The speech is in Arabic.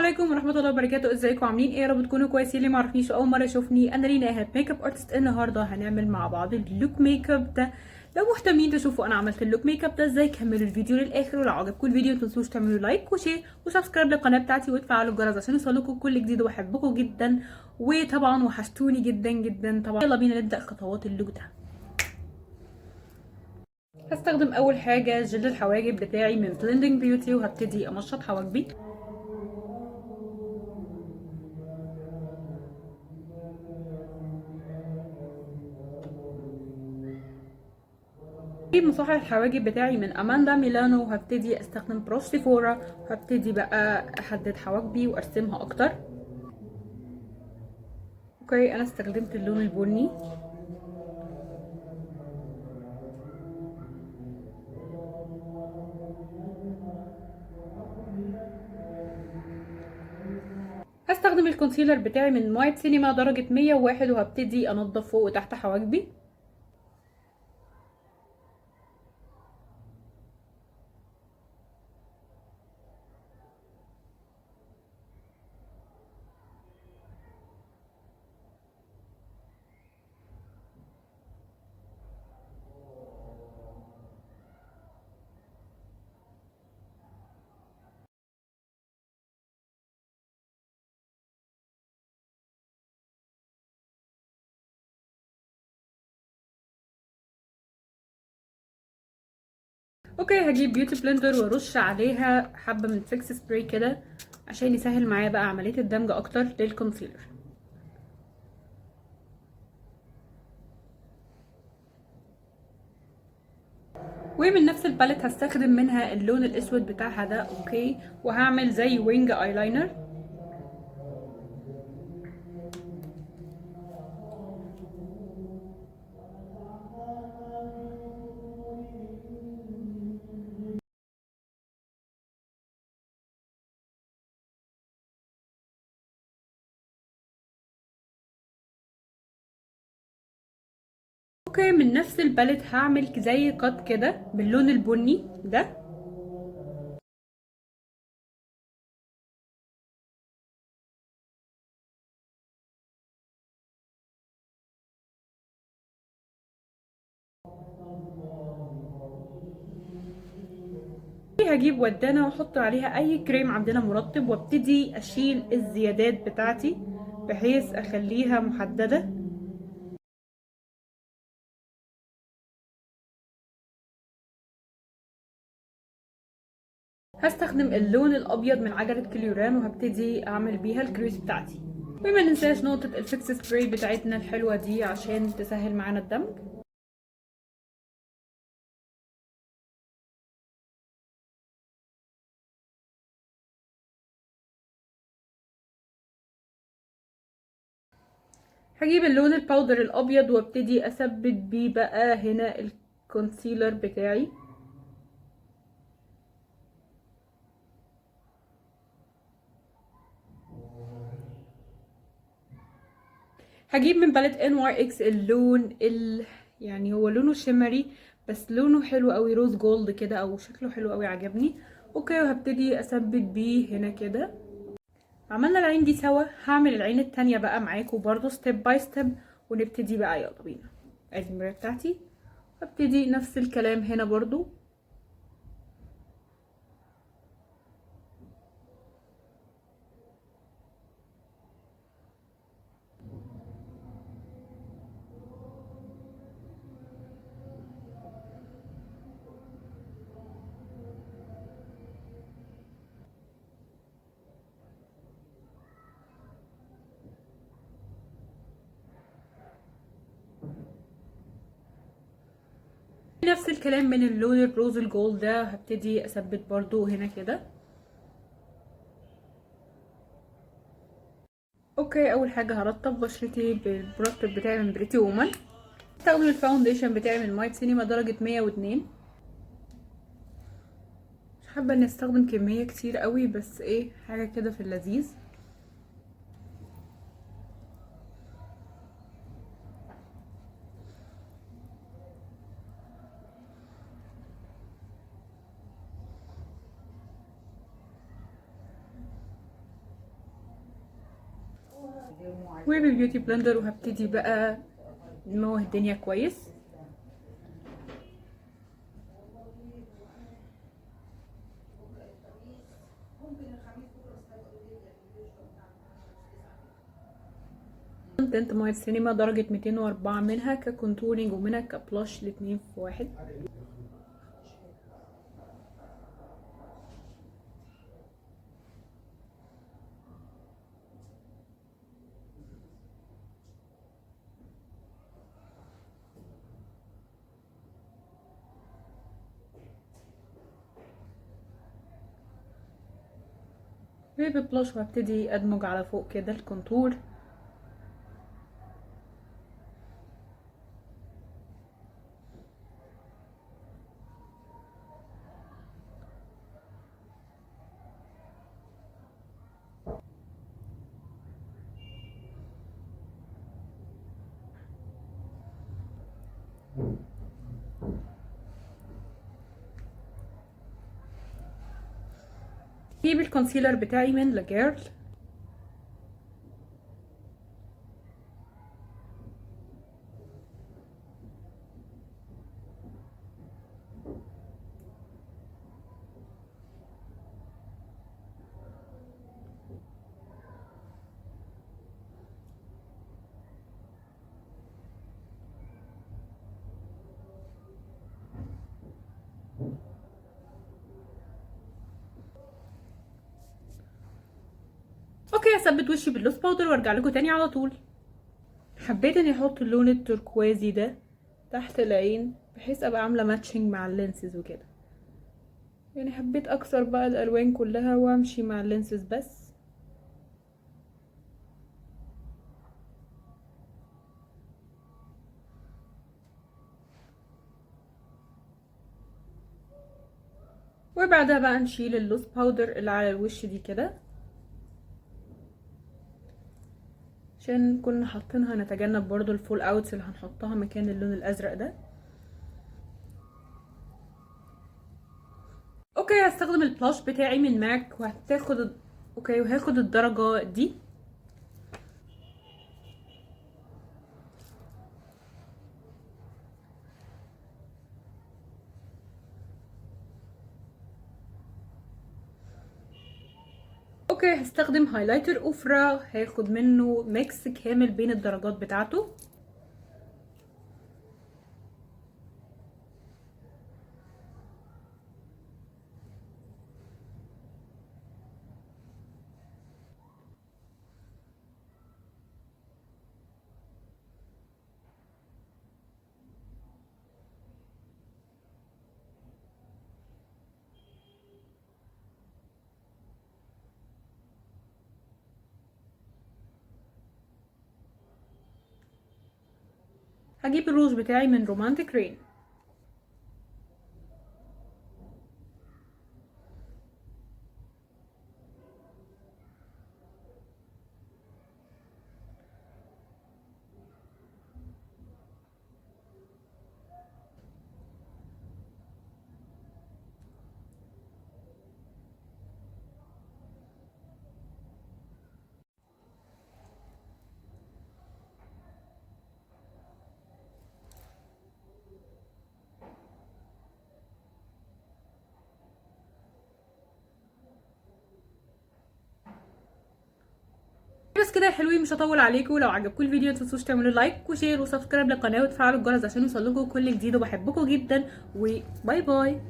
عليكم ورحمه الله وبركاته. ازيكم عاملين ايه؟ يا رب تكونوا كويسين. اللي ما عرفنيش اول مره يشوفني، انا رينا ايهاب ميك اب ارتست. النهارده هنعمل مع بعض اللوك ميك اب ده. لو مهتمين تشوفوا انا عملت اللوك ميك اب ده ازاي، كملوا الفيديو للاخر. ولو عجبكم الفيديو متنسوش تعملوا لايك وشير وسبسكرايب للقناه بتاعتي وتفعلوا الجرس عشان يوصلكم كل جديد. وبحبكم جدا وطبعا وحشتوني جدا جدا طبعا. يلا بينا نبدا خطوات اللوك ده. هستخدم اول حاجه جل الحواجب بتاعي من بلندنج بيوتي، وهبتدي امشط حواجبي. هجيب مصحح الحواجب بتاعي من اماندا ميلانو، وهبتدي استخدم بروش سيفورا، وهبتدي بقى احدد حواجبي وارسمها اكتر. اوكي، انا استخدمت اللون البني. هستخدم الكونسيلر بتاعي من وايت سينما درجة 101، وهبتدي انضف فوق وتحت حواجبي. اوكي، هجيب بيوتي بلندر وارش عليها حبة من فيكس سبراي كده عشان يسهل معايا بقى عملية الدمج اكتر للكونسيلر. ومن نفس الباليت هستخدم منها اللون الاسود بتاعها ده. اوكي، وهعمل زي وينج ايلاينر. اوكي، من نفس الباليت هعمل زي قط كده باللون البني ده. هجيب ودانة واحط عليها اي كريم عندنا مرطب، وابتدي اشيل الزيادات بتاعتي بحيث اخليها محددة. هستخدم اللون الابيض من عجلة كليوران، وهبتدي اعمل بيها الكريس بتاعتي. وما ننساش نقطة الفيكس سبراي بتاعتنا الحلوة دي عشان تسهل معانا الدمج. هجيب اللون الباودر الابيض وابتدي اثبت بيه بقى هنا الكونسيلر بتاعي. هجيب من باليت ان واي اكس اللون يعني هو لونه شمري بس لونه حلو قوي، روز جولد كده او شكله حلو قوي عجبني. اوكي، وهبتدي اثبت بيه هنا كده. عملنا العين دي سوا، هعمل العين التانية بقى معاكم برضو ستيب باي ستيب، ونبتدي بقى. يلا بينا. ادي المراية بتاعتي، هبتدي نفس الكلام هنا برضو. نفس الكلام من اللون الروز الجولد ده، هبتدي اثبت برضو هنا كده. اوكي، اول حاجه هرطب بشرتي بالمرطب بتاعي من بريتي وومن. هستخدم الفاونديشن بتاعي من مايت سينما درجه 102. مش حابه اني استخدم كميه كتير قوي، بس ايه، حاجه كده في اللذيذ. وبالبيوتي بلندر، وهبتدي بقى نموه الدنيا كويس. تنت مايت سينما درجة 204 منها ككونتورينج ومنها كبلاش، الاتنين في واحد. وبالبلاش وهبتدي ادمج على فوق كده الكونتور. جيب الكونسيلر بتاعي من لاجيرل. اوكي، هثبت وشي باللوس باودر وارجع لكم تاني على طول. حبيت اني احط اللون التركوازي ده تحت العين بحيث ابقى عامله ماتشنج مع اللينسز وكده، يعني حبيت اكسر بقى الالوان كلها وامشي مع اللينسز بس. وبعدها بقى نشيل اللوس باودر اللي على الوش دي كده عشان كنا حاطينها، نتجنب برضو الفول اوتس اللي هنحطها مكان اللون الازرق ده. اوكي، هستخدم البلاش بتاعي من ماك وهاخد الدرجة دي. اوكي، هستخدم هايلايتر اوفرا، هاخد منه ميكس كامل بين الدرجات بتاعته. هجيب الروج بتاعي من رومانتيك رين. بس كده يا حلوين، مش هطول عليكم. لو عجبكم الفيديو متنسوش تعملوا لايك وشير وسبسكرايب للقناه وتفعلوا الجرس عشان يوصلكم كل جديد، وبحبكم جدا وباي باي.